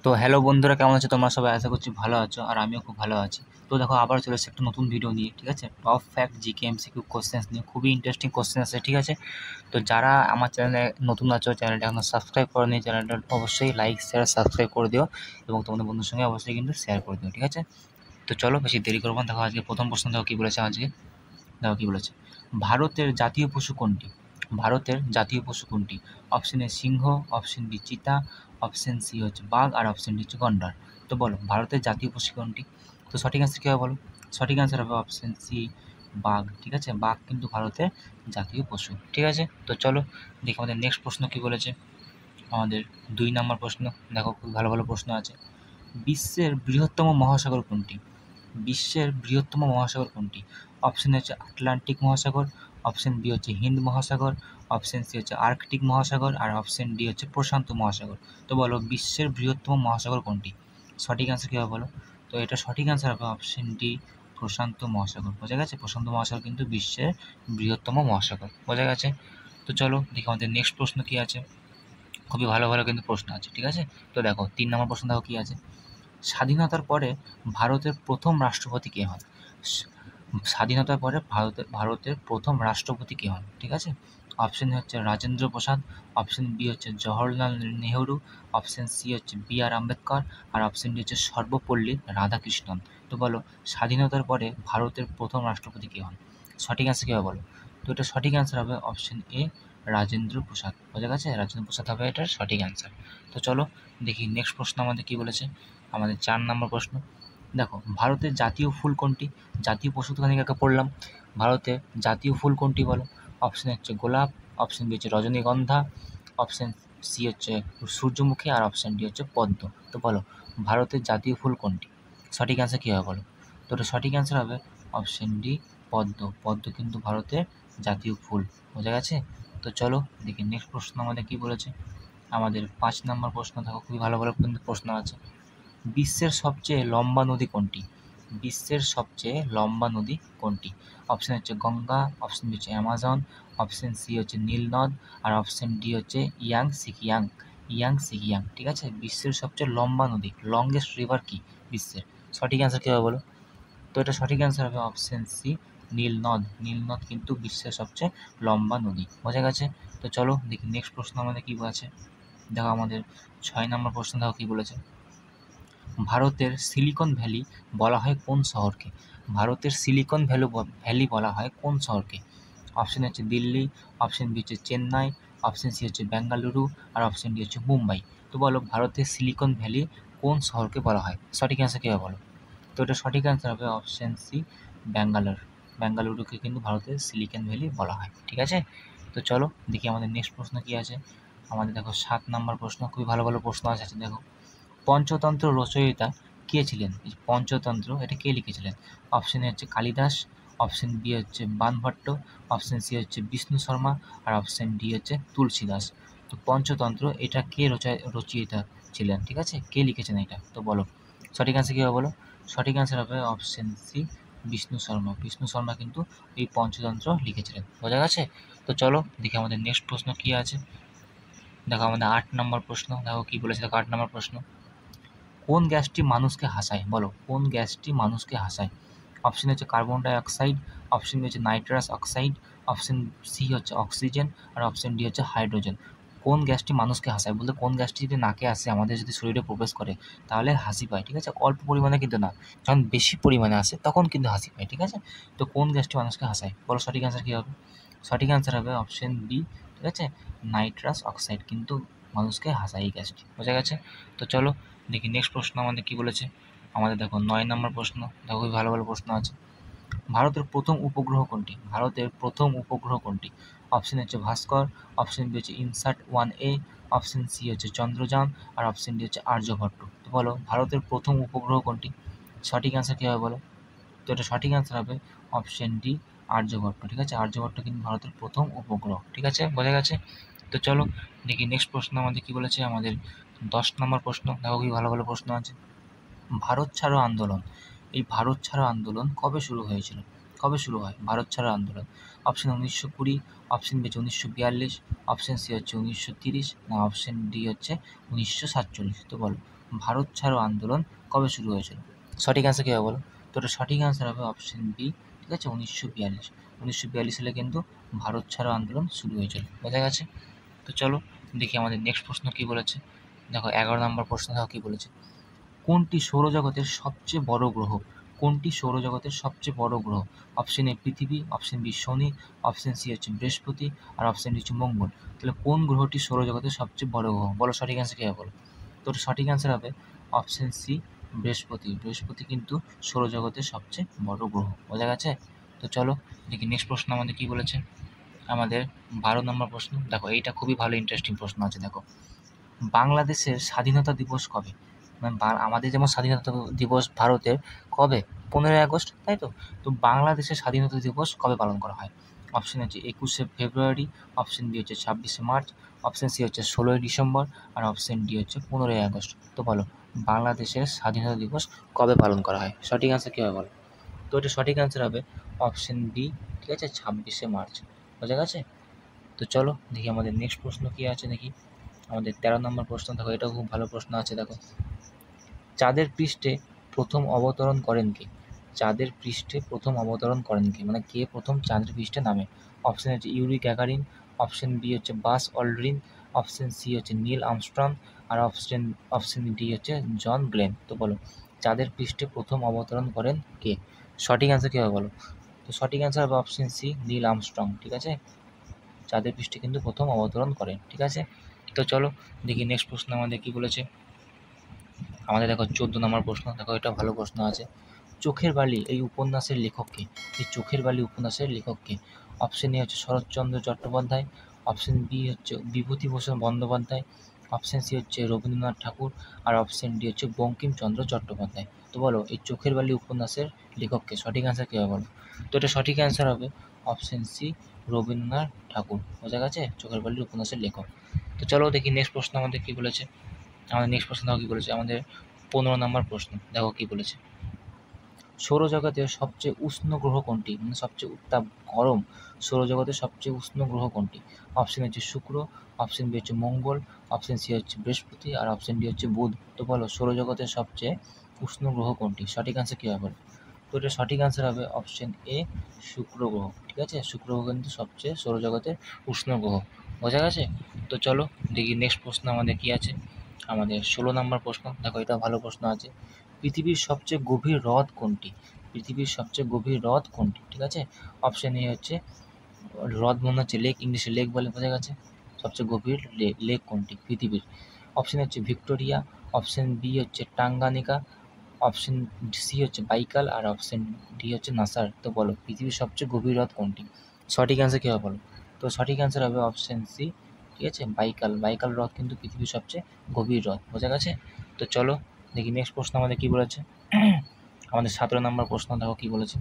তো হ্যালো বন্ধুরা, কেমন আছো তোমরা সবাই? আশা করছি ভালো আছো, আর আমিও খুব ভালো আছি। তো দেখো, আবার চলে এসেছি একটা নতুন ভিডিও নিয়ে, ঠিক আছে? Top fact GK MCQ questions নিয়ে, খুবই ইন্টারেস্টিং কোশ্চেন আছে, ঠিক আছে? তো যারা আমার চ্যানেলে নতুন আছো, চ্যানেলটা এখনো সাবস্ক্রাইব করেনি, চ্যানেলটা অবশ্যই লাইক শেয়ার সাবস্ক্রাইব করে দিও, এবং তোমাদের বন্ধুর সঙ্গে অবশ্যই কিন্তু শেয়ার করে দিও, ঠিক আছে? তো চলো, বেশি দেরি করবো না। দেখো আজকে প্রথম প্রশ্ন, দেখো কী বলেছে আজকে। দেখো কী বলেছে, ভারতের জাতীয় পশু কোনটি? ভারতের জাতীয় পশু কোনটি? অপশন এ সিংহ, অপশন বি চিতা, অপশন সি হচ্ছে বাঘ, আর অপশন ডি হচ্ছে গন্ডার। তো বলো, ভারতের জাতীয় পশু কোনটি? তো সঠিক অ্যান্সার কী হবে বলো? সঠিক অ্যান্সার হবে অপশন সি, বাঘ, ঠিক আছে? বাঘ কিন্তু ভারতের জাতীয় পশু, ঠিক আছে? তো চলো দেখি আমাদের নেক্সট প্রশ্ন কী বলেছে। আমাদের 2 নম্বর প্রশ্ন, দেখো খুব ভালো ভালো প্রশ্ন আছে। বিশ্বের বৃহত্তম মহাসাগর কোনটি? বিশ্বের বৃহত্তম মহাসাগর কোনটি? অপশন হচ্ছে আটলান্টিক মহাসাগর, অপশন বি হচ্ছে হিন্দ মহাসাগর, অপশন সি হচ্ছে আর্কটিক মহাসাগর, আর অপশন ডি হচ্ছে প্রশান্ত মহাসাগর। তো বলো, বিশ্বের বৃহত্তম মহাসাগর কোনটি? সঠিক অ্যান্সার কী হবে বলো? তো এটা সঠিক অ্যান্সার হবে অপশন ডি, প্রশান্ত মহাসাগর। বোঝা গেছে? প্রশান্ত মহাসাগর কিন্তু বিশ্বের বৃহত্তম মহাসাগর। বোঝা গেছে? তো চলো দেখি আমাদের নেক্সট প্রশ্ন কী আছে। খুবই ভালো ভালো কিন্তু প্রশ্ন আছে, ঠিক আছে? তো দেখো 3 নম্বর প্রশ্ন, দেখো কী আছে। স্বাধীনতার পরে ভারতের প্রথম রাষ্ট্রপতি কে হন? স্বাধীনতার পরে ভারতের প্রথম রাষ্ট্রপতি কে হন, ঠিক আছে? অপশন হচ্ছে রাজেন্দ্র প্রসাদ, অপশন বি হচ্ছে জওহরলাল নেহেরু, অপশন সি হচ্ছে বি আর আম্বেদকর, আর অপশন ডি হচ্ছে সর্বপল্লী রাধাকৃষ্ণন। তো বলো, স্বাধীনতার পরে ভারতের প্রথম রাষ্ট্রপতি কে হন? সঠিক অ্যান্সার কী হবে বলো? তো এটা সঠিক অ্যান্সার হবে অপশন এ, রাজেন্দ্র প্রসাদ। বোঝা গেছে? রাজেন্দ্র প্রসাদ হবে এটার সঠিক অ্যান্সার। তো চলো দেখি নেক্সট প্রশ্ন আমাদের কী বলেছে। আমাদের 4 নম্বর প্রশ্ন, দেখো ভারতের জাতীয় ফুল কোনটি? জাতীয় পশু তো খানিক পড়লাম, ভারতের জাতীয় ফুল কোনটি বলো? অপশন হচ্ছে গোলাপ, অপশন বি হচ্ছে রজনীগন্ধা, অপশন সি হচ্ছে সূর্যমুখী, আর অপশন ডি হচ্ছে পদ্ম। তো বলো, ভারতের জাতীয় ফুল কোনটি? সঠিক অ্যান্সার কী হবে বলো? তো এটা সঠিক অ্যান্সার হবে অপশন ডি, পদ্ম। পদ্ম কিন্তু ভারতের জাতীয় ফুল। বোঝা গেছে? তো চলো দেখি নেক্সট প্রশ্ন আমাদের কী বলেছে। আমাদের 5 নম্বর প্রশ্ন, দেখো খুবই ভালো ভালো কিন্তু প্রশ্ন আছে। বিশ্বের সবচেয়ে লম্বা নদী কোনটি? বিশ্বের সবচেয়ে লম্বা নদী কোনটি? অপশন হচ্ছে গঙ্গা, অপশন বি হচ্ছে অ্যামাজন, অপশন সি হচ্ছে নীলনদ, আর অপশন ডি হচ্ছে ইয়াংসিকিয়াং, ঠিক আছে? বিশ্বের সবচেয়ে লম্বা নদী, লংগেস্ট রিভার কি বিশ্বের? সঠিক অ্যান্সার কী হবে বলো? তো এটা সঠিক অ্যান্সার হবে অপশন সি, নীলনদ। নীলনদ কিন্তু বিশ্বের সবচেয়ে লম্বা নদী। বোঝা গেছে? তো চলো দেখি নেক্সট প্রশ্ন আমাদের কী আছে। দেখো আমাদের 6 নম্বর প্রশ্ন, দেখো কী বলেছে। ভারতের সিলিকন ভ্যালি বলা হয় কোন শহরকে? ভারতের সিলিকন ভ্যালি বলা হয় কোন শহরকে? অপশন হচ্ছে দিল্লি, অপশন বি হচ্ছে চেন্নাই, অপশন সি হচ্ছে বেঙ্গালুরু, আর অপশন ডি হচ্ছে মুম্বাই। তো বলো, ভারতের সিলিকন ভ্যালি কোন শহরকে বলা হয়? সঠিক অ্যান্সার কী হবে বলো? তো এটা সঠিক অ্যান্সার হবে অপশন সি, ব্যাঙ্গালোর। বেঙ্গালুরুকে কিন্তু ভারতের সিলিকন ভ্যালি বলা হয়, ঠিক আছে? তো চলো দেখি আমাদের নেক্সট প্রশ্ন কী আছে। আমাদের দেখো 7 নম্বর প্রশ্ন, খুবই ভালো ভালো প্রশ্ন আছে। দেখো, পঞ্চতন্ত্র রচয়িতা কে ছিলেন? এই যে পঞ্চতন্ত্র, এটা কে লিখেছিলেন? অপশন এ হচ্ছে কালিদাস, অপশন বি হচ্ছে বাণভট্ট, অপশন সি হচ্ছে বিষ্ণু শর্মা, আর অপশন ডি হচ্ছে তুলসীদাস। তো পঞ্চতন্ত্র এটা কে রচয়িতা ছিলেন, ঠিক আছে? কে লিখেছেন এটা? তো বলো, সঠিক অ্যান্সার কী হবে বলো? সঠিক অ্যান্সার হবে অপশন সি, বিষ্ণু শর্মা। বিষ্ণু শর্মা কিন্তু এই পঞ্চতন্ত্র লিখেছিলেন। বোঝা গেছে? তো চলো দেখি আমাদের নেক্সট প্রশ্ন কী আছে। দেখো আমাদের 8 নম্বর প্রশ্ন, দেখো কী বলেছে। দেখো 8 নম্বর প্রশ্ন, কোন গ্যাসটি মানুষকে হাসায়? বলো, কোন গ্যাসটি মানুষকে হাসায়? অপশন হচ্ছে carbon die oxide, option B হচ্ছে নাইট্রাস অক্সাইড, অপশন সি হচ্ছে অক্সিজেন, আর অপশন ডি হচ্ছে হাইড্রোজেন। কোন গ্যাসটি মানুষকে হাসায়? বলতে কোন গ্যাসটি যদি নাকে আসে, আমাদের যদি শরীরে প্রবেশ করে, তাহলে হাসি পায়, ঠিক আছে? অল্প পরিমাণে কিন্তু না, যখন বেশি পরিমাণে আসে তখন কিন্তু হাসি পায়, ঠিক আছে? তো কোন গ্যাসটি মানুষকে হাসায়? বলো, সঠিক অ্যান্সার কী হবে? সঠিক অ্যান্সার হবে অপশন বি, ঠিক আছে? নাইট্রাস অক্সাইড কিন্তু মানুষকে হাসায় এই গ্যাসটি। বোঝা গেছে? তো চলো দেখি নেক্সট প্রশ্ন আমাদের কী বলেছে। আমাদের দেখো 9 নম্বর প্রশ্ন, দেখো খুবই ভালো ভালো প্রশ্ন আছে। ভারতের প্রথম উপগ্রহ কোনটি? ভারতের প্রথম উপগ্রহ কোনটি? অপশন হচ্ছে ভাস্কর, অপশন বি হচ্ছে ইনসাট-1A, অপশন সি হচ্ছে চন্দ্রযান, আর অপশন ডি হচ্ছে আর্যভট্ট। তো বলো, ভারতের প্রথম উপগ্রহ কোনটি? সঠিক অ্যান্সার কী হবে বলো? তো এটা সঠিক অ্যান্সার হবে অপশন ডি, আর্যভট্ট, ঠিক আছে? আর্যভট্ট কিন্তু ভারতের প্রথম উপগ্রহ, ঠিক আছে? বোঝা গেছে? তো চলো দেখি নেক্সট প্রশ্ন আমাদের কী বলেছে। আমাদের 10 নম্বর প্রশ্ন, দেখো কি ভালো ভালো প্রশ্ন আছে। ভারত ছাড়ো আন্দোলন, এই ভারত ছাড়ো আন্দোলন কবে শুরু হয়েছিল? কবে শুরু হয় ভারত ছাড়ো আন্দোলন? অপশন 1920, অপশন বি হচ্ছে 1942, অপশন সি হচ্ছে 1930, না অপশন ডি হচ্ছে 1947। তো বলো, ভারত ছাড়ো আন্দোলন কবে শুরু হয়েছিল? সঠিক অ্যান্সার কী হবে বলো? তো এটা সঠিক অ্যান্সার হবে অপশন বি, ঠিক আছে, 1942। 1942 সালে কিন্তু ভারত ছাড়ো আন্দোলন শুরু হয়েছিল। বোঝা গেছে? তো চলো দেখি আমাদের নেক্সট প্রশ্ন কী বলেছে। দেখো 11 নম্বর প্রশ্ন দেখো কী বলেছে। কোনটি সৌরজগতের সবচেয়ে বড় গ্রহ? কোনটি সৌরজগতের সবচেয়ে বড় গ্রহ? অপশন এ পৃথিবী, অপশন বি শনি, অপশন সি হচ্ছে বৃহস্পতি, আর অপশন ডি হচ্ছে মঙ্গল। তাহলে কোন গ্রহটি সৌরজগতের সবচেয়ে বড় গ্রহ? বলো সঠিক অ্যান্সার কী হবে বলো? তো সঠিক অ্যান্সার হবে অপশন সি বৃহস্পতি। বৃহস্পতি কিন্তু সৌরজগতের সবচেয়ে বড় গ্রহ। বোঝা গেছে? তো চলো দেখি নেক্সট প্রশ্ন আমাদের কী বলেছে। আমাদের 12 নম্বর প্রশ্ন দেখো, এইটা খুবই ভালো ইন্টারেস্টিং প্রশ্ন আছে। দেখো, বাংলাদেশের স্বাধীনতা দিবস কবে? মানে আমাদের যেমন স্বাধীনতা দিবস ভারতের কবে? 15ই আগস্ট, তাই তো? তো বাংলাদেশের স্বাধীনতা দিবস কবে পালন করা হয়? অপশন হচ্ছে 21শে ফেব্রুয়ারি, অপশন বি হচ্ছে 26শে মার্চ, অপশন সি হচ্ছে 16ই ডিসেম্বর, আর অপশন ডি হচ্ছে 15ই আগস্ট। তো বলো বাংলাদেশের স্বাধীনতা দিবস কবে পালন করা হয়? সঠিক অ্যান্সার কী হবে বলো? তো এটা সঠিক অ্যান্সার হবে অপশন বি, ঠিক আছে, 26শে মার্চ। বোঝা গেছে? তো চলো দেখি আমাদের নেক্সট প্রশ্ন কী আছে দেখি। আমাদের 13 নম্বর প্রশ্ন দেখো, এটাও খুব ভালো প্রশ্ন আছে। দেখো, চাঁদের পৃষ্ঠে প্রথম অবতরণ করেন কে? চাঁদের পৃষ্ঠে প্রথম অবতরণ করেন কে, মানে কে প্রথম চাঁদের পৃষ্ঠে নামে? অপশন হচ্ছে ইউরি গ্যাগারিন, অপশন বি হচ্ছে বাস অল্ড্রিন, অপশন সি হচ্ছে নীল আর্মস্ট্রং, আর অপশন ডি হচ্ছে জন গ্লেন। তো বলো চাঁদের পৃষ্ঠে প্রথম অবতরণ করেন কে? সঠিক অ্যান্সার কী হবে বলো? তো সঠিক অ্যান্সার হবে অপশন সি নীল আর্মস্ট্রং। ঠিক আছে, চাঁদের পৃষ্ঠে কিন্তু প্রথম অবতরণ করেন। ঠিক আছে, তো চলো দেখি নেক্সট প্রশ্ন আমাদের কী বলেছে। আমাদের দেখো 14 নম্বর প্রশ্ন দেখো, এটা ভালো প্রশ্ন আছে। চোখের বালি এই উপন্যাসের লেখককে? এই চোখের বালি উপন্যাসের লেখককে? অপশন এ হচ্ছে শরৎচন্দ্র চট্টোপাধ্যায়, অপশন বি হচ্ছে বিভূতিভূষণ বন্দ্যোপাধ্যায়, অপশন সি হচ্ছে রবীন্দ্রনাথ ঠাকুর, আর অপশন ডি হচ্ছে বঙ্কিমচন্দ্র চট্টোপাধ্যায়। তো বলো এই চোখের বালি উপন্যাসের লেখককে? সঠিক অ্যান্সার কী হবে বলো? তো এটা সঠিক অ্যান্সার হবে অপশন সি রবীন্দ্রনাথ ঠাকুর। বোঝা গেছে? চোখের বালির উপন্যাসের লেখক। তো চলো দেখি নেক্সট প্রশ্ন আমাদের কী বলেছে। আমাদের নেক্সট প্রশ্ন দেখো কী বলেছে। আমাদের 15 নম্বর প্রশ্ন দেখো কী বলেছে। সৌরজগতের সবচেয়ে উষ্ণ গ্রহ কোনটি? মানে সবচেয়ে উত্তাপ গরম সৌরজগতের সবচেয়ে উষ্ণ গ্রহ কোনটি? অপশন হচ্ছে শুক্র, অপশন বি হচ্ছে মঙ্গল, অপশন সি হচ্ছে বৃহস্পতি, আর অপশন ডি হচ্ছে বুধ। তো বলো সৌরজগতের সবচেয়ে উষ্ণ গ্রহ কোনটি? সঠিক অ্যান্সার কী হবে বলো? তো এটা সঠিক অ্যান্সার হবে অপশন এ শুক্র গ্রহ। ঠিক আছে, শুক্র গ্রহ কিন্তু সবচেয়ে সৌরজগতের উষ্ণ গ্রহ। বোঝা গেছে? তো চলো দেখি নেক্সট প্রশ্ন আমাদের কী আছে। আমাদের 16 নম্বর প্রশ্ন দেখো, এটা ভালো প্রশ্ন আছে। পৃথিবীর সবচেয়ে গভীর হ্রদ কোনটি? পৃথিবীর সবচেয়ে গভীর হ্রদ কোনটি? ঠিক আছে, অপশন এ হচ্ছে হ্রদ মনে হচ্ছে লেক, ইংলিশে লেক বলে। বোঝা গেছে? সবচেয়ে গভীর লেক কোনটি পৃথিবীর? অপশন হচ্ছে ভিক্টোরিয়া, অপশন বি হচ্ছে টাঙ্গানিকা, অপশন সি হচ্ছে বাইকাল, আর অপশন ডি হচ্ছে নাসার। তো বলো পৃথিবীর সবচেয়ে গভীর হ্রদ কোনটি? সঠিক অ্যান্সার কী হবে বলো? তো সঠিক অ্যান্সার হবে অপশন সি, ঠিক আছে, বাইকাল। বাইকাল হ্রদ কিন্তু পৃথিবীর সবচেয়ে গভীর হ্রদ। বোঝা গেছে? তো চলো দেখি নেক্সট প্রশ্ন আমাদের কী বলেছে। আমাদের 17 নম্বর প্রশ্ন দেখো কী বলেছে।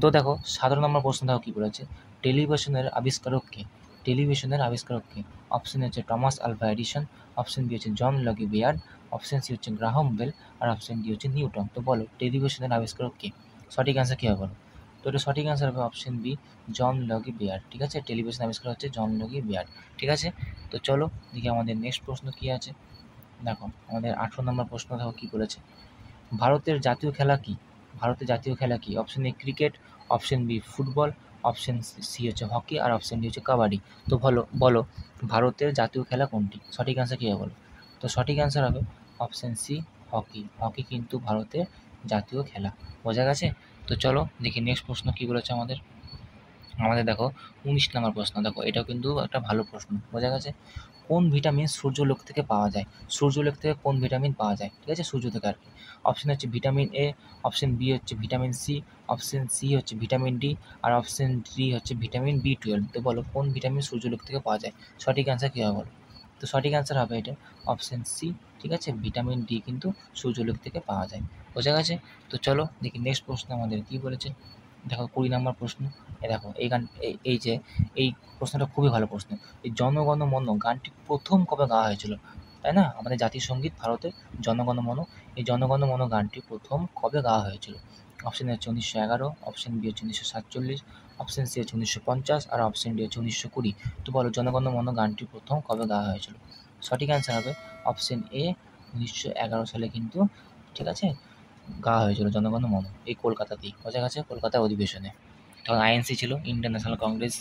তো দেখো 17 নম্বর প্রশ্ন দেখো কী বলেছে। টেলিভিশনের আবিষ্কারক কে? টেলিভিশনের আবিষ্কারক কে? অপশন হচ্ছে Thomas Alva Edison, option B হচ্ছে John Logie Baird, option C হচ্ছে গ্রাহাম বেল, আর অপশন ডি হচ্ছে নিউটন। তো বলো টেলিভিশনের আবিষ্কারক কে? সঠিক অ্যান্সার কী হবে বলো? তো এটা সঠিক অ্যান্সার হবে অপশন বি জন লগি বিয়ার্ড। ঠিক আছে, টেলিভিশন আবিষ্কার হচ্ছে জন লগি বিয়ার্ড। ঠিক আছে, তো চলো দেখি আমাদের নেক্সট প্রশ্ন কী আছে। দেখো আমাদের 18 নম্বর প্রশ্ন দেখো কী বলেছে। ভারতের জাতীয় খেলা কী? ভারতের জাতীয় খেলা কী? Option A cricket, option B football, option C হচ্ছে হকি, আর অপশন ডি হচ্ছে কাবাডি। তো বলো ভারতের জাতীয় খেলা কোনটি? সঠিক অ্যান্সার কী হবে বলো? তো সঠিক অ্যান্সার হবে অপশন সি হকি। হকি কিন্তু ভারতের জাতীয় খেলা। বোঝা গেছে? তো চলো দেখি নেক্সট প্রশ্ন কী বলেছে আমাদের। আমাদের দেখো 19 নম্বর প্রশ্ন দেখো, এটাও কিন্তু একটা ভালো প্রশ্ন। বোঝা গেছে? কোন ভিটামিন সূর্যলোক থেকে পাওয়া যায়? সূর্যলোক থেকে কোন ভিটামিন পাওয়া যায়? ঠিক আছে, সূর্য থেকে আর কি। অপশন হচ্ছে ভিটামিন এ, অপশন বি হচ্ছে ভিটামিন সি, অপশন সি হচ্ছে ভিটামিন ডি, আর অপশন ডি হচ্ছে ভিটামিন বি12। তো বলো কোন ভিটামিন সূর্যলোক থেকে পাওয়া যায়? সঠিক অ্যান্সার কী হবে বলো? তো সঠিক অ্যান্সার হবে এটা অপশন সি, ঠিক আছে, ভিটামিন ডি কিন্তু সূর্যলোক থেকে পাওয়া যায়। বোঝা গেছে? তো চলো দেখি নেক্সট প্রশ্ন আমাদের কী বলেছে। দেখো 20 নম্বর প্রশ্ন। দেখো এই প্রশ্নটা খুবই ভালো প্রশ্ন। এই জনগণ মন গানটি প্রথম কবে গাওয়া হয়েছিল? তাই না, আমাদের জাতীয় সঙ্গীত ভারতের জনগণ মন। এই জনগণ মন গানটি প্রথম কবে গাওয়া হয়েছিল? অপশন হচ্ছে 1911, অপশন বি হচ্ছে 1947, অপশন সি হচ্ছে 1950, আর অপশন ডি হচ্ছে 1920। তো বলো জনগণ মন গানটি প্রথম কবে গাওয়া হয়েছিল? সঠিক অ্যান্সার হবে অপশন এ 1911 সালে কিন্তু, ঠিক আছে, গাওয়া হয়েছিল জনগণ মন, এই কলকাতাতেই, বোঝা গেছে, কলকাতা অধিবেশনে। তখন আইএনসি ছিল, ইন্ডিয়ান ন্যাশনাল কংগ্রেস।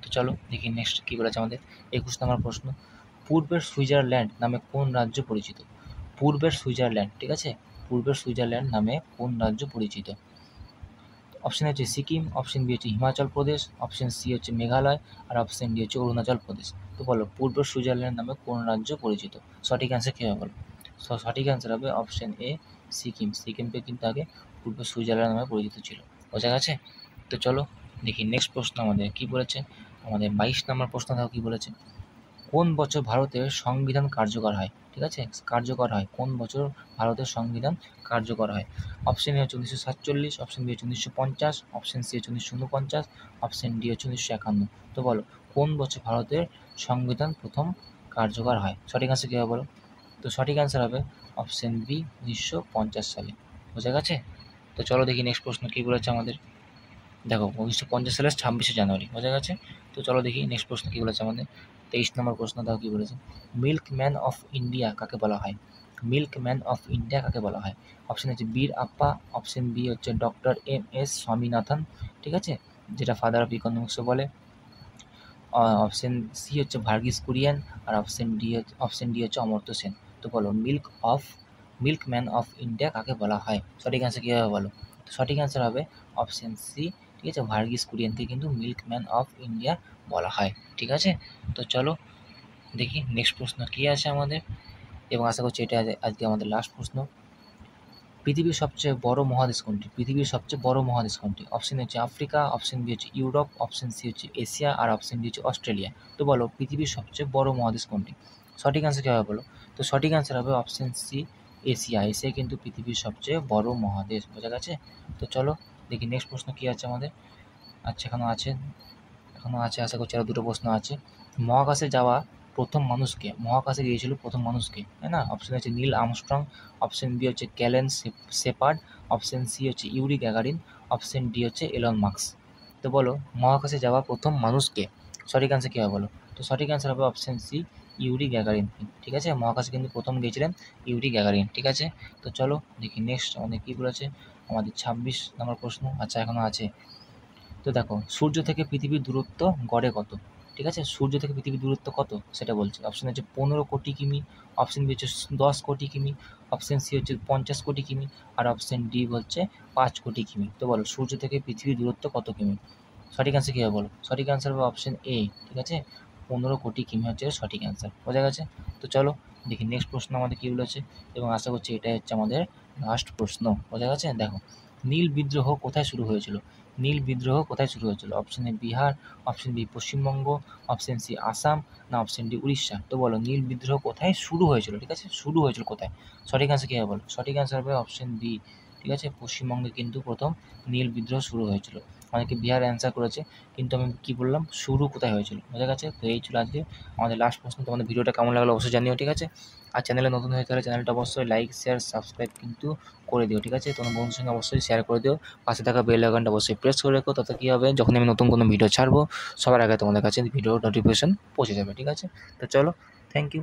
তো চলো দেখি নেক্সট কী বলেছে আমাদের 21 নম্বর প্রশ্ন। পূর্বের সুইজারল্যান্ড নামে কোন রাজ্য পরিচিত? পূর্বের সুইজারল্যান্ড, ঠিক আছে, পূর্বের সুইজারল্যান্ড নামে কোন রাজ্য পরিচিত? অপশন হচ্ছে সিকিম, অপশন বি হচ্ছে হিমাচল প্রদেশ, অপশন সি হচ্ছে মেঘালয়, আর অপশন ডি হচ্ছে অরুণাচল প্রদেশ। তো বলো পূর্ব সুইজারল্যান্ড নামে কোন রাজ্য পরিচিত? সঠিক অ্যান্সার কী হবে বলো? সঠিক অ্যান্সার হবে অপশন এ সিকিম। সিকিমকে কিন্তু আগে পূর্ব সুইজারল্যান্ড নামে পরিচিত ছিল, বোঝা গেছে। তো চলো দেখি নেক্সট প্রশ্ন আমাদের কী বলেছে। আমাদের 22 নম্বর প্রশ্ন দেখো কী বলেছে। কোন বছর ভারতের সংবিধান কার্যকর হয়? ঠিক আছে, কার্যকর হয় কোন বছর ভারতের সংবিধান কার্যকর হয়? অপশন এ হচ্ছে 1947, অপশন বি হচ্ছে 1950, অপশন সি হচ্ছে 1949, অপশন ডি হচ্ছে 1951। তো বলো কোন বছর ভারতের সংবিধান প্রথম কার্যকর হয়? সঠিক অ্যান্সার কী হবে বলো? তো সঠিক অ্যান্সার হবে অপশন বি 1950 সালে, বোঝা গেছে। তো চলো দেখি নেক্সট প্রশ্ন কী বলেছে আমাদের। দেখো 1950 সালের 26শে জানুয়ারি, বোঝা গেছে। তো চলো দেখি নেক্সট প্রশ্ন কী বলেছে আমাদের। 23 নম্বর প্রশ্ন দেখো কী বলেছে। মিল্কম্যান অফ ইন্ডিয়া কাকে বলা হয়? মিল্কম্যান অফ ইন্ডিয়া কাকে বলা হয়? অপশন হচ্ছে বীর আপ্পা, অপশন বি হচ্ছে ডক্টর এম.এস. স্বামীনাথন, ঠিক আছে, যেটা ফাদার অফ ইকোনমিক্সও বলে, অপশন সি হচ্ছে ভার্গিস কুরিয়ান, আর অপশন ডি হচ্ছে অমর্ত্য সেন। তো বলো মিল্কম্যান অফ ইন্ডিয়া কাকে বলা হয়? সঠিক অ্যান্সার কী হবে বলো? তো সঠিক অ্যান্সার হবে অপশন সি, ঠিক আছে, ভার্গিস কুরিয়ানকে কিন্তু মিল্কম্যান অফ ইন্ডিয়া বলা হয়, ঠিক আছে। তো চলো দেখি নেক্সট প্রশ্ন কী আছে আমাদের, এবং আশা করছি এটা আজকে আমাদের লাস্ট প্রশ্ন। পৃথিবীর সবচেয়ে বড় মহাদেশ কোনটি? পৃথিবীর সবচেয়ে বড় মহাদেশ কোনটি? অপশন হচ্ছে আফ্রিকা, অপশন বি হচ্ছে ইউরোপ, অপশন সি হচ্ছে এশিয়া, আর অপশন ডি হচ্ছে অস্ট্রেলিয়া। তো বলো পৃথিবীর সবচেয়ে বড় মহাদেশ কোনটি? সঠিক অ্যান্সার কী হবে বলো? তো সঠিক অ্যান্সার হবে অপশন সি এশিয়া। এশিয়া কিন্তু পৃথিবীর সবচেয়ে বড় মহাদেশ, বোঝা গেছে। তো চলো দেখি নেক্সট প্রশ্ন কী আছে আমাদের। আচ্ছা এখনও আছে আশা করছি আরও দুটো প্রশ্ন আছে। মহাকাশে যাওয়া প্রথম মানুষকে, মহাকাশে গিয়েছিল প্রথম মানুষকে, তাই না? অপশন হচ্ছে নীল আর্মস্ট্রং, অপশন বি হচ্ছে ক্যালেন শেপার্ড, অপশন সি হচ্ছে ইউরি গ্যাগারিন, অপশন ডি হচ্ছে এলন মাস্ক। তো বলো মহাকাশে যাওয়া প্রথম মানুষকে? সঠিক অ্যান্সার কী হবে বলো? তো সঠিক অ্যান্সার হবে অপশন সি ইউরি গ্যাগারিন, ঠিক আছে। মহাকাশে কিন্তু প্রথম গিয়েছিলেন ইউরি গ্যাগারিন, ঠিক আছে। তো চলো দেখি নেক্সট আমাদের কী বলেছে আমাদের 26 নম্বর প্রশ্ন। আচ্ছা এখনও আছে। তো দেখো সূর্য থেকে পৃথিবীর দূরত্ব গড়ে কত? ঠিক আছে, সূর্য থেকে পৃথিবীর দূরত্ব কত সেটা বলছে। অপশন হচ্ছে 15 কোটি কিমি, অপশন বি হচ্ছে 10 কোটি কিমি, অপশন সি হচ্ছে 50 কোটি কিমি, আর অপশন ডি হচ্ছে 5 কোটি কিমি। তো বলো সূর্য থেকে পৃথিবীর দূরত্ব কত কিমি? সঠিক অ্যান্সার কী হবে বলো? সঠিক অ্যান্সার হবে অপশন এ, ঠিক আছে, 15 কোটি কিমি হচ্ছে সঠিক অ্যান্সার, বোঝা গেছে। তো চলো দেখি নেক্সট প্রশ্ন আমাদের কী বলেছে, এবং আশা করছি এটাই হচ্ছে আমাদের লাস্ট প্রশ্ন, বোঝা গেছে। দেখো নীল বিদ্রোহ কোথায় শুরু হয়েছিল? নীল বিদ্রোহ কোথায় শুরু হয়েছিল? Option A Bihar, option B Paschimbanga, option C Assam, না অপশন ডি উড়িষ্যা। তো বলো নীল বিদ্রোহ কোথায় শুরু হয়েছিল? ঠিক আছে, শুরু হয়েছিল কোথায়? সঠিক অ্যান্সার কী হবে বলো? সঠিক অ্যান্সার হবে অপশন বি, ঠিক আছে, পশ্চিমবঙ্গে কিন্তু প্রথম নীল বিদ্রোহ শুরু হয়েছিল। অনেকে বিহার অ্যান্সার করেছে, কিন্তু আমি কী বললাম শুরু কোথায় হয়েছিল, বোঝা গেছে। তো এই ছিল আজকে আমাদের লাস্ট প্রশ্ন। তোমাদের ভিডিওটা কেমন লাগলো অবশ্যই জানিও, ঠিক আছে। আর চ্যানেলে নতুন হয়ে তাহলে চ্যানেলটা অবশ্যই লাইক শেয়ার সাবস্ক্রাইব কিন্তু করে দিও, ঠিক আছে। তোমার বন্ধুর সঙ্গে অবশ্যই শেয়ার করে দিও। পাশে থাকা বেল আইকনটা অবশ্যই প্রেস করে রেখো, তাতে কী হবে যখন আমি নতুন কোনো ভিডিও ছাড়বো সবার আগে তোমাদের কাছে ভিডিও নোটিফিকেশন পৌঁছে যাবে, ঠিক আছে। তো চলো, থ্যাংক ইউ।